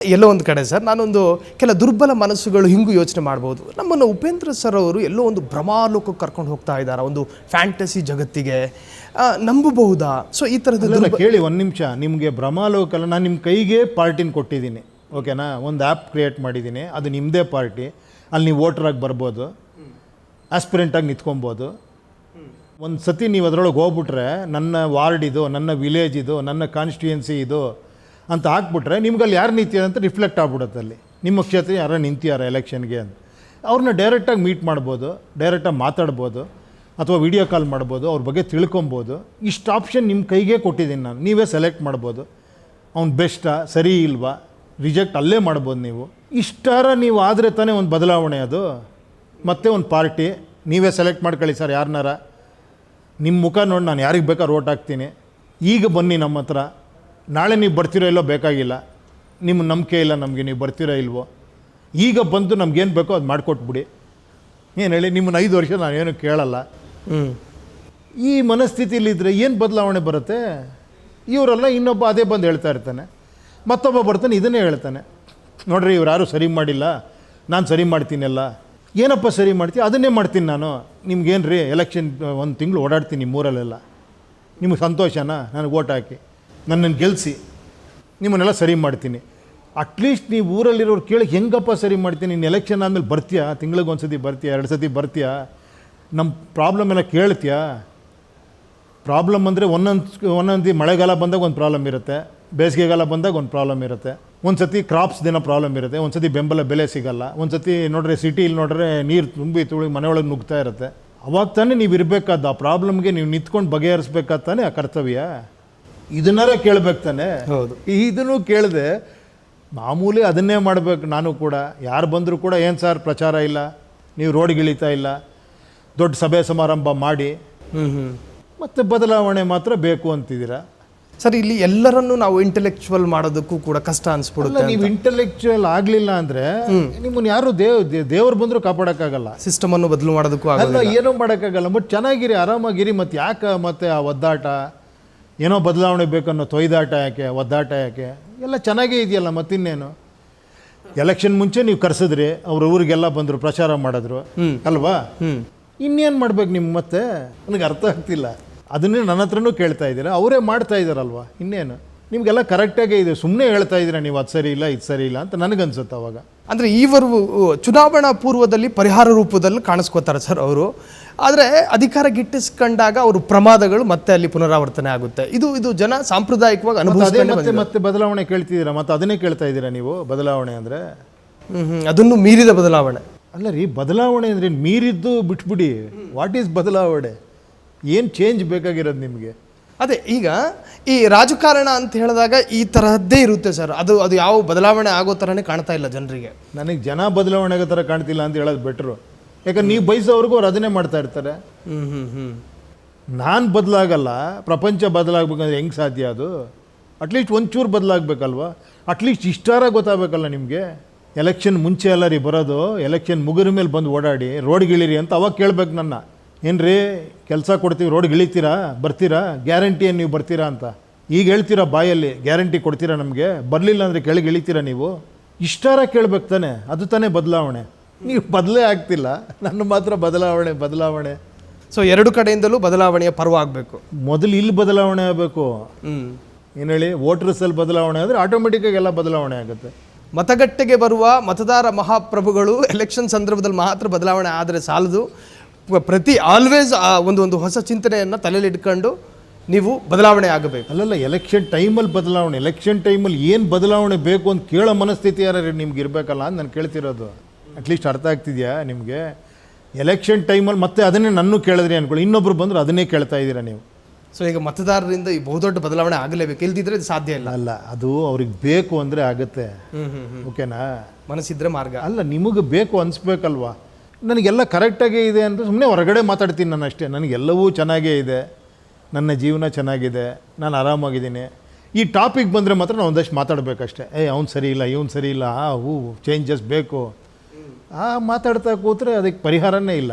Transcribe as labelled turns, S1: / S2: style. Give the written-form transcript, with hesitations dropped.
S1: ಎಲ್ಲೋ ಒಂದು ಕಡೆ ಸರ್ ನಾನೊಂದು ಕೆಲ ದುರ್ಬಲ ಮನಸ್ಸುಗಳು ಹಿಂಗೂ ಯೋಚನೆ ಮಾಡ್ಬೋದು. ನಮ್ಮನ್ನು ಉಪೇಂದ್ರ ಸರ್ ಅವರು ಎಲ್ಲೋ ಒಂದು ಭ್ರಮಾಲೋಕಕ್ಕೆ ಕರ್ಕೊಂಡು ಹೋಗ್ತಾ ಇದ್ದಾರೆ, ಒಂದು ಫ್ಯಾಂಟಸಿ ಜಗತ್ತಿಗೆ, ನಂಬಬಹುದಾ? ಸೊ ಈ ಥರದ್ದು
S2: ಕೇಳಿ ಒಂದು ನಿಮಿಷ. ನಿಮಗೆ ಭ್ರಮಾಲೋಕಲ್ಲ, ನಾನು ನಿಮ್ಮ ಕೈಗೆ ಪಾರ್ಟಿನ ಕೊಟ್ಟಿದ್ದೀನಿ, ಓಕೆನಾ? ಒಂದು ಆ್ಯಪ್ ಕ್ರಿಯೇಟ್ ಮಾಡಿದ್ದೀನಿ, ಅದು ನಿಮ್ಮದೇ ಪಾರ್ಟಿ. ಅಲ್ಲಿ ನೀವು ವೋಟ್ರಾಗಿ ಬರ್ಬೋದು, ಆಸ್ಪಿರೆಂಟಾಗಿ ನಿಂತ್ಕೊಬೋದು. ಒಂದು ಸತಿ ನೀವು ಅದರೊಳಗೆ ಹೋಗ್ಬಿಟ್ರೆ ನನ್ನ ವಾರ್ಡ್ ಇದು, ನನ್ನ ವಿಲೇಜ್ ಇದು, ನನ್ನ ಕಾನ್ಸ್ಟಿಟ್ಯೂಯೆನ್ಸಿ ಇದು ಅಂತ ಹಾಕ್ಬಿಟ್ರೆ ನಿಮ್ಗೆ ಅಲ್ಲಿ ಯಾರು ನಿಂತಿದ್ದಾರೆ ಅಂತ ರಿಫ್ಲೆಕ್ಟ್ ಆಗ್ಬಿಡುತ್ತೆ. ಅಲ್ಲಿ ನಿಮ್ಮ ಕ್ಷೇತ್ರ ಯಾರು ನಿಂತಿದ್ದಾರೆ ಎಲೆಕ್ಷನ್ಗೆ ಅಂತ ಅವ್ರನ್ನ ಡೈರೆಕ್ಟಾಗಿ ಮೀಟ್ ಮಾಡ್ಬೋದು, ಡೈರೆಕ್ಟಾಗಿ ಮಾತಾಡ್ಬೋದು, ಅಥವಾ ವಿಡಿಯೋ ಕಾಲ್ ಮಾಡ್ಬೋದು, ಅವ್ರ ಬಗ್ಗೆ ತಿಳ್ಕೊಬೋದು. ಇಷ್ಟು ಆಪ್ಷನ್ ನಿಮ್ಮ ಕೈಗೆ ಕೊಟ್ಟಿದ್ದೀನಿ ನಾನು. ನೀವೇ ಸೆಲೆಕ್ಟ್ ಮಾಡ್ಬೋದು, ಅವ್ನು ಬೆಸ್ಟಾ ಸರಿ ಇಲ್ವಾ, ರಿಜೆಕ್ಟ್ ಅಲ್ಲೇ ಮಾಡ್ಬೋದು. ನೀವು ಇಷ್ಟಾರ ನೀವು ಆದರೆ ತಾನೇ ಒಂದು ಬದಲಾವಣೆ. ಅದು ಮತ್ತೆ ಒಂದು ಪಾರ್ಟಿ ನೀವೇ ಸೆಲೆಕ್ಟ್ ಮಾಡ್ಕೊಳ್ಳಿ ಸರ್, ಯಾರನ್ನಾರ ನಿಮ್ಮ ಮುಖ ನೋಡಿ ನಾನು ಯಾರಿಗೆ ಬೇಕಾದ್ರೂ ಓಟ್ ಹಾಕ್ತೀನಿ, ಈಗ ಬನ್ನಿ ನಮ್ಮ ಹತ್ರ, ನಾಳೆ ನೀವು ಬರ್ತಿರೋ ಇಲ್ಲೋ ಬೇಕಾಗಿಲ್ಲ, ನಿಮ್ಮ ನಂಬಿಕೆ ಇಲ್ಲ ನಮಗೆ, ನೀವು ಬರ್ತಿರೋ ಇಲ್ವೋ, ಈಗ ಬಂದು ನಮ್ಗೇನು ಬೇಕೋ ಅದು ಮಾಡಿಕೊಟ್ಬಿಡಿ. ಏನು ಹೇಳಿ, ನಿಮ್ಮನ್ನು 5 ವರ್ಷ ನಾನೇನು ಕೇಳಲ್ಲ. ಈ ಮನಸ್ಥಿತಿಲಿದ್ದರೆ ಏನು ಬದಲಾವಣೆ ಬರುತ್ತೆ? ಇವರೆಲ್ಲ ಇನ್ನೊಬ್ಬ ಅದೇ ಬಂದು ಹೇಳ್ತಾ ಇರ್ತಾನೆ, ಮತ್ತೊಬ್ಬ ಬರ್ತಾನೆ ಇದನ್ನೇ ಹೇಳ್ತಾನೆ, ನೋಡ್ರಿ ಇವ್ರು ಯಾರೂ ಸರಿ ಮಾಡಿಲ್ಲ, ನಾನು ಸರಿ ಮಾಡ್ತೀನಲ್ಲ. ಏನಪ್ಪ ಸರಿ ಮಾಡ್ತೀನಿ? ಅದನ್ನೇ ಮಾಡ್ತೀನಿ ನಾನು. ನಿಮ್ಗೇನು ರೀ, ಎಲೆಕ್ಷನ್ 1 ತಿಂಗಳು ಓಡಾಡ್ತೀನಿ ನಿಮ್ಮೂರಲ್ಲೆಲ್ಲ, ನಿಮಗೆ ಸಂತೋಷನಾ? ನನಗೆ ಓಟ್ ಹಾಕಿ ನನ್ನನ್ನು ಗೆಲ್ಲಿಸಿ, ನಿಮ್ಮನ್ನೆಲ್ಲ ಸರಿ ಮಾಡ್ತೀನಿ. ಅಟ್ಲೀಸ್ಟ್ ನೀವು ಊರಲ್ಲಿರೋರು ಕೇಳಿ ಹೆಂಗಪ್ಪ ಸರಿ ಮಾಡ್ತೀನಿ, ನೀನು ಎಲೆಕ್ಷನ್ ಆದಮೇಲೆ ಬರ್ತೀಯಾ, ತಿಂಗಳಿಗೆ 1 ಸತಿ ಬರ್ತೀಯಾ, 2 ಸತಿ ಬರ್ತೀಯಾ, ನಮ್ಮ ಪ್ರಾಬ್ಲಮ್ ಎಲ್ಲ ಕೇಳ್ತೀಯಾ? ಪ್ರಾಬ್ಲಮ್ ಅಂದರೆ ಒಂದೊಂದು ಮಳೆಗಾಲ ಬಂದಾಗ ಒಂದು ಪ್ರಾಬ್ಲಮ್ ಇರುತ್ತೆ, ಬೇಸಿಗೆಗಾಲ ಬಂದಾಗ ಒಂದು ಪ್ರಾಬ್ಲಮ್ ಇರುತ್ತೆ, ಒಂದು ಸತಿ ಕ್ರಾಪ್ಸ್ ದಿನ ಪ್ರಾಬ್ಲಮ್ ಇರುತ್ತೆ, ಒಂದು ಸತಿ ಬೆಂಬಲ ಬೆಲೆ ಸಿಗಲ್ಲ, ಒಂದು ಸತಿ ನೋಡ್ರೆ ಸಿಟಿಲಿ ನೋಡ್ರೆ ನೀರು ತುಂಬಿ ಮನೆಯೊಳಗೆ ನುಗ್ತಾ ಇರುತ್ತೆ. ಅವಾಗ ತಾನೇ ನೀವು ಇರಬೇಕಾದ, ಆ ಪ್ರಾಬ್ಲಮ್ಗೆ ನೀವು ನಿಂತ್ಕೊಂಡು ಬಗೆಹರಿಸ್ಬೇಕಾದ ತಾನೇ ಆ ಕರ್ತವ್ಯ. ಇದನ್ನಾರ ಕೇಳ್ಬೇಕು ತಾನೆ.
S1: ಹೌದು,
S2: ಇದನ್ನು ಕೇಳಿದೆ ಮಾಮೂಲಿ ಅದನ್ನೇ ಮಾಡಬೇಕು. ನಾನು ಕೂಡ ಯಾರು ಬಂದರೂ ಕೂಡ ಏನು ಸರ್ ಪ್ರಚಾರ ಇಲ್ಲ, ನೀವು ರೋಡ್ಗೆ ಇಳಿತಾ ಇಲ್ಲ, ದೊಡ್ಡ ಸಭೆ ಸಮಾರಂಭ ಮಾಡಿ ಮತ್ತು ಬದಲಾವಣೆ ಮಾತ್ರ ಬೇಕು ಅಂತಿದ್ದೀರಾ
S1: ಸರ್. ಇಲ್ಲಿ ಎಲ್ಲರನ್ನು ನಾವು ಇಂಟೆಲೆಕ್ಚುವಲ್ ಮಾಡೋದಕ್ಕೂ ಕೂಡ ಕಷ್ಟ ಅನ್ಸ್ಬಿಡುತ್ತೆ.
S2: ನೀವು ಇಂಟೆಲೆಕ್ಚುವಲ್ ಆಗಲಿಲ್ಲ ಅಂದರೆ ನಿಮ್ಮನ್ನು ಯಾರು ದೇವ್ರು ಬಂದರೂ ಕಾಪಾಡೋಕ್ಕಾಗಲ್ಲ,
S1: ಸಿಸ್ಟಮನ್ನು ಬದಲು ಮಾಡೋದಕ್ಕೂ
S2: ಆಗಲ್ಲ, ಏನೂ ಮಾಡೋಕ್ಕಾಗಲ್ಲ. ಬಟ್ ಚೆನ್ನಾಗಿರಿ, ಆರಾಮಾಗಿರಿ. ಮತ್ತು ಯಾಕೆ ಮತ್ತೆ ಆ ಒದ್ದಾಟ, ಏನೋ ಬದಲಾವಣೆ ಬೇಕನ್ನೋ ತೊಯ್ದಾಟ ಯಾಕೆ, ಒದ್ದಾಟ ಯಾಕೆ? ಎಲ್ಲ ಚೆನ್ನಾಗೇ ಇದೆಯಲ್ಲ, ಮತ್ತಿನ್ನೇನು? ಎಲೆಕ್ಷನ್ ಮುಂಚೆ ನೀವು ಕರೆಸಿದ್ರಿ, ಅವ್ರ ಊರಿಗೆಲ್ಲ ಬಂದರು, ಪ್ರಚಾರ ಮಾಡಿದ್ರು ಅಲ್ವಾ? ಇನ್ನೇನು ಮಾಡ್ಬೇಕು ನಿಮ್ಮ? ಮತ್ತೆ ನನಗೆ ಅರ್ಥ ಆಗ್ತಿಲ್ಲ. ಅದನ್ನೇ ನನ್ನ ಹತ್ರನೂ ಕೇಳ್ತಾ ಇದ್ದೀರಾ, ಅವರೇ ಮಾಡ್ತಾ ಇದ್ದಾರಲ್ವ, ಇನ್ನೇನು? ನಿಮಗೆಲ್ಲ ಕರೆಕ್ಟಾಗೇ ಇದೆ, ಸುಮ್ಮನೆ ಹೇಳ್ತಾ ಇದ್ದೀರಾ ನೀವು ಅದು ಸರಿ ಇಲ್ಲ ಇದು ಸರಿ ಇಲ್ಲ ಅಂತ ನನಗನ್ಸುತ್ತೆ. ಅವಾಗ
S1: ಅಂದರೆ ಈವರೆಗೂ ಚುನಾವಣಾ ಪೂರ್ವದಲ್ಲಿ ಪರಿಹಾರ ರೂಪದಲ್ಲಿ ಕಾಣಿಸ್ಕೋತಾರೆ ಸರ್ ಅವರು, ಆದರೆ ಅಧಿಕಾರ ಗಿಟ್ಟಿಸ್ಕೊಂಡಾಗ ಅವರು ಪ್ರಮಾದಗಳು ಮತ್ತೆ ಅಲ್ಲಿ ಪುನರಾವರ್ತನೆ ಆಗುತ್ತೆ. ಇದು ಜನ ಸಾಂಪ್ರದಾಯಿಕವಾಗಿ ಅನುಭವಿಸ್ತಾರೆ.
S2: ಮತ್ತೆ ಬದಲಾವಣೆ ಕೇಳ್ತಿದ್ದೀರಾ, ಮತ್ತೆ ಅದನ್ನೇ ಕೇಳ್ತಾ ಇದ್ದೀರಾ ನೀವು. ಬದಲಾವಣೆ ಅಂದರೆ
S1: ಅದನ್ನು ಮೀರಿದ ಬದಲಾವಣೆ
S2: ಅಲ್ಲ ರೀ. ಬದಲಾವಣೆ ಅಂದರೆ ಮೀರಿದ್ದು ಬಿಟ್ಬಿಡಿ. ವಾಟ್ ಈಸ್ ಬದಲಾವಣೆ? ಏನು ಚೇಂಜ್ ಬೇಕಾಗಿರೋದು ನಿಮಗೆ?
S1: ಅದೇ ಈಗ ಈ ರಾಜಕಾರಣ ಅಂತ ಹೇಳಿದಾಗ ಈ ತರಹದ್ದೇ ಇರುತ್ತೆ ಸರ್. ಅದು ಯಾವ ಬದಲಾವಣೆ ಆಗೋ ಥರನೇ ಕಾಣ್ತಾ ಇಲ್ಲ ಜನರಿಗೆ.
S2: ನನಗೆ ಜನ ಬದಲಾವಣೆ ಆಗೋ ಥರ ಕಾಣ್ತಿಲ್ಲ ಅಂತ ಹೇಳೋದು ಬೆಟ್ರು. ಯಾಕಂದ್ರೆ ನೀವು ಬಯಸೋವ್ರಿಗೂ ಅವ್ರು ಅದನ್ನೇ ಮಾಡ್ತಾ ಇರ್ತಾರೆ. ನಾನು ಬದಲಾಗಲ್ಲ, ಪ್ರಪಂಚ ಬದಲಾಗಬೇಕಂದ್ರೆ ಹೆಂಗೆ ಸಾಧ್ಯ? ಅದು ಅಟ್ಲೀಸ್ಟ್ ಒಂಚೂರು ಬದಲಾಗಬೇಕಲ್ವ? ಅಟ್ಲೀಸ್ಟ್ ಇಷ್ಟಾರ ಗೊತ್ತಾಗಬೇಕಲ್ಲ ನಿಮಗೆ. ಎಲೆಕ್ಷನ್ ಮುಂಚೆ ಎಲ್ಲ ರೀ ಬರೋದು, ಎಲೆಕ್ಷನ್ ಮುಗಿದ ಮೇಲೆ ಬಂದು ಓಡಾಡಿ ರೋಡ್ಗೆ ಇಳಿರಿ ಅಂತ ಅವಾಗ ಕೇಳ್ಬೇಕು ನನ್ನ. ಏನು ರೀ ಕೆಲಸ ಕೊಡ್ತೀವಿ, ರೋಡ್ಗೆ ಇಳಿತೀರಾ, ಬರ್ತೀರಾ, ಗ್ಯಾರಂಟಿ ಏನು ನೀವು ಬರ್ತೀರಾ ಅಂತ ಈಗ ಹೇಳ್ತೀರಾ ಬಾಯಲ್ಲಿ, ಗ್ಯಾರಂಟಿ ಕೊಡ್ತೀರಾ ನಮಗೆ, ಬರಲಿಲ್ಲ ಅಂದರೆ ಕೆಳಗೆ ಇಳಿತೀರಾ ನೀವು? ಇಷ್ಟಾರ ಕೇಳ್ಬೇಕು ತಾನೆ, ಅದು ತಾನೇ ಬದಲಾವಣೆ. ನೀವು ಬದಲೇ ಆಗ್ತಿಲ್ಲ, ನನ್ನ ಮಾತ್ರ ಬದಲಾವಣೆ.
S1: ಸೊ 2 ಕಡೆಯಿಂದಲೂ ಬದಲಾವಣೆಯ ಪರ್ವ ಆಗಬೇಕು.
S2: ಮೊದಲು ಇಲ್ಲಿ ಬದಲಾವಣೆ ಆಗಬೇಕು. ಏನು ಹೇಳಿ, ವೋಟರ್ಸಲ್ಲಿ ಬದಲಾವಣೆ ಆದರೆ ಆಟೋಮೆಟಿಕ್ಕಾಗಿ ಎಲ್ಲ ಬದಲಾವಣೆ ಆಗುತ್ತೆ.
S1: ಮತಗಟ್ಟೆಗೆ ಬರುವ ಮತದಾರ ಮಹಾಪ್ರಭುಗಳು ಎಲೆಕ್ಷನ್ ಸಂದರ್ಭದಲ್ಲಿ ಮಾತ್ರ ಬದಲಾವಣೆ ಆದರೆ ಸಾಲದು. ಪ್ರತಿ ಆಲ್ವೇಸ್ ಒಂದು ಹೊಸ ಚಿಂತನೆಯನ್ನು ತಲೆಯಲ್ಲಿ ಇಟ್ಕೊಂಡು ನೀವು ಬದಲಾವಣೆ ಆಗಬೇಕು.
S2: ಅಲ್ಲಲ್ಲ, ಎಲೆಕ್ಷನ್ ಟೈಮಲ್ಲಿ ಬದಲಾವಣೆ, ಎಲೆಕ್ಷನ್ ಟೈಮಲ್ಲಿ ಏನು ಬದಲಾವಣೆ ಬೇಕು ಅಂತ ಕೇಳೋ ಮನಸ್ಥಿತಿ ಯಾರು ನಿಮ್ಗೆ ಇರಬೇಕಲ್ಲ ಅಂತ ನಾನು ಕೇಳ್ತಿರೋದು. ಅಟ್ಲೀಸ್ಟ್ ಅರ್ಥ ಆಗ್ತಿದೆಯಾ ನಿಮಗೆ? ಎಲೆಕ್ಷನ್ ಟೈಮಲ್ಲಿ ಮತ್ತೆ ಅದನ್ನೇ ನನ್ನೂ ಕೇಳಿದ್ರಿ ಅಂದ್ಕೊಳ್ಳಿ, ಇನ್ನೊಬ್ರು ಬಂದರು ಅದನ್ನೇ ಕೇಳ್ತಾ ಇದ್ದೀರಾ ನೀವು.
S1: ಸೊ ಈಗ ಮತದಾರರಿಂದ ಈ ಬಹುದೊಡ್ಡ ಬದಲಾವಣೆ ಆಗಲೇಬೇಕು, ಇಲ್ದಿದ್ರೆ ಇದು ಸಾಧ್ಯ ಇಲ್ಲ.
S2: ಅಲ್ಲ, ಅದು ಅವ್ರಿಗೆ ಬೇಕು ಅಂದರೆ ಆಗುತ್ತೆ. ಓಕೆನಾ?
S1: ಮನಸ್ಸಿದ್ರೆ ಮಾರ್ಗ.
S2: ಅಲ್ಲ, ನಿಮಗೆ ಬೇಕು ಅನಿಸ್ಬೇಕಲ್ವಾ? ನನಗೆಲ್ಲ ಕರೆಕ್ಟಾಗೇ ಇದೆ ಅಂತ ಸುಮ್ಮನೆ ಹೊರಗಡೆ ಮಾತಾಡ್ತೀನಿ ನಾನು ಅಷ್ಟೇ. ನನಗೆಲ್ಲವೂ ಚೆನ್ನಾಗೇ ಇದೆ, ನನ್ನ ಜೀವನ ಚೆನ್ನಾಗಿದೆ, ನಾನು ಆರಾಮಾಗಿದ್ದೀನಿ. ಈ ಟಾಪಿಕ್ ಬಂದರೆ ಮಾತ್ರ ನಾವು ಒಂದಷ್ಟು ಮಾತಾಡಬೇಕಷ್ಟೇ. ಅವ್ನು ಸರಿ ಇಲ್ಲ, ಇವನು ಸರಿ ಇಲ್ಲ, ಚೇಂಜಸ್ ಬೇಕು. ಮಾತಾಡ್ತಾ ಕೂತ್ರೆ ಅದಕ್ಕೆ ಪರಿಹಾರನೇ ಇಲ್ಲ.